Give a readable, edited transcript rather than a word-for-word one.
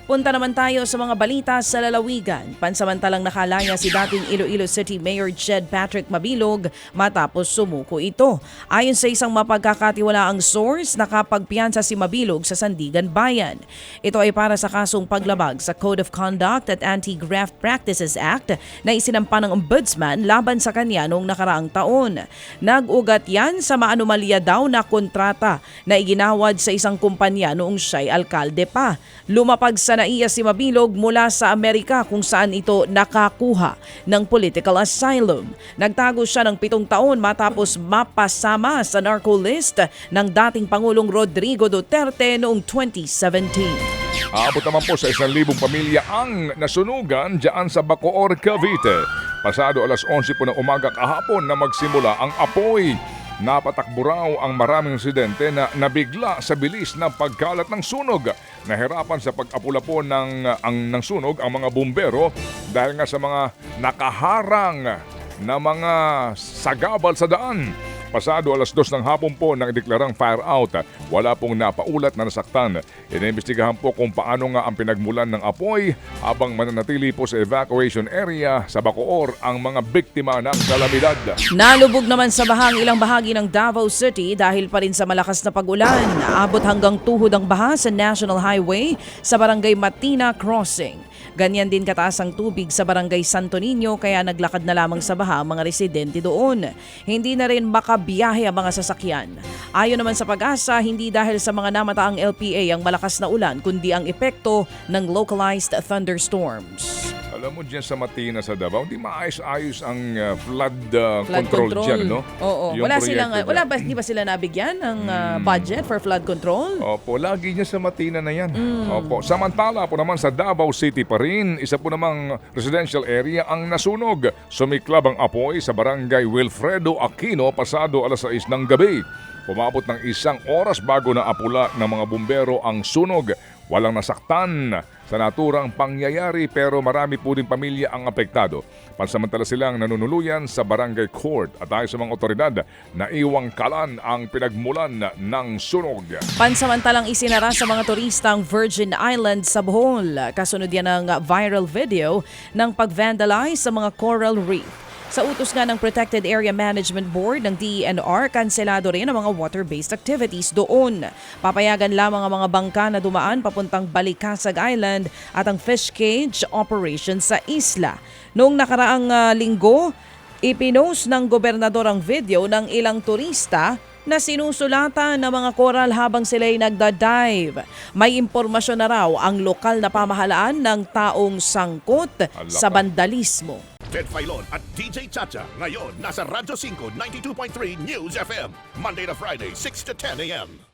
Punta naman tayo sa mga balita sa lalawigan. Pansamantalang nakalaya si dating Iloilo City Mayor Jed Patrick Mabilog matapos sumuko ito. Ayon sa isang mapagkakatiwalaang source, nakapagpiyansa si Mabilog sa Sandigan Bayan. Ito ay para sa kasong paglabag sa Code of Conduct at Anti-Graft Practices Act na isinampa ng Ombudsman laban sa kanya noong nakaraang taon. Nag-ugat yan sa maanumalya daw na kontrata na iginawad sa isang kumpanya noong siya'y alkalde pa. Lumapag sa naiya si Mabilog mula sa Amerika kung saan ito nakakuha ng political asylum. Nagtago siya ng 7 taon matapos mapasama sa narco list ng dating Pangulong Rodrigo Duterte noong 2017. Aabot naman po sa 1,000 pamilya ang nasunugan dyan sa Bacoor, Cavite. Pasado alas 11 po ng umaga kahapon na magsimula ang apoy. Napatakbo raw ang maraming residente na nabigla sa bilis ng pagkalat ng sunog. Nahirapan sa pag-apula po ng sunog ang mga bumbero dahil nga sa mga nakaharang na mga sagabal sa daan. Pasado alas 2 ng hapon po nang deklarang fire out. Wala pong napaulat na nasaktan. Inimbestigahan po kung paano nga ang pinagmulan ng apoy habang mananatili po sa evacuation area sa Bacoor ang mga biktima ng kalamidad. Nalubog naman sa bahang ilang bahagi ng Davao City dahil pa rin sa malakas na pag-ulan. Naabot hanggang tuhod ang baha sa National Highway sa Barangay Matina Crossing. Ganyan din kataas ang tubig sa Barangay Santo Niño kaya naglakad na lamang sa baha ang mga residente doon. Hindi na rin makabiyahe ang mga sasakyan. Ayon naman sa Pag-asa, hindi dahil sa mga namataang LPA ang malakas na ulan kundi ang epekto ng localized thunderstorms. Alam mo dyan sa Matina sa Davao, hindi maayos-ayos ang flood control dyan, no? Oo. Yung Di ba sila nabigyan ng budget for flood control? Opo, lagi niya sa Matina na yan. Opo. Samantala po naman sa Davao City pa rin, isa po namang residential area ang nasunog. Sumiklab ang apoy sa barangay Wilfredo Aquino pasado alas 6 ng gabi. Pumabot ng 1 oras bago na apula ng mga bumbero ang sunog. Walang nasaktan sa naturang pangyayari pero marami po din pamilya ang apektado. Pansamantala silang nanunuluyan sa barangay court at ayon sa mga otoridad na iwang kalan ang pinagmulan ng sunog. Pansamantalang isinara sa mga turista ang Virgin Islands sa Bohol. Kasunod yan ng viral video ng pag-vandalize sa mga coral reef. Sa utos nga ng Protected Area Management Board ng DENR, kanselado rin ang mga water-based activities doon. Papayagan lamang ang mga bangka na dumaan papuntang Balikasag Island at ang fish cage operation sa isla. Noong nakaraang linggo, ipinost ng gobernador ang video ng ilang turista na sinusulatan ng mga koral habang sila'y nagda-dive. May impormasyon na raw ang lokal na pamahalaan ng taong sangkot sa bandalismo. Ted Filon at DJ Chacha ngayon nasa Radyo 5 92.3 News FM Monday to Friday 6 to 10 a.m.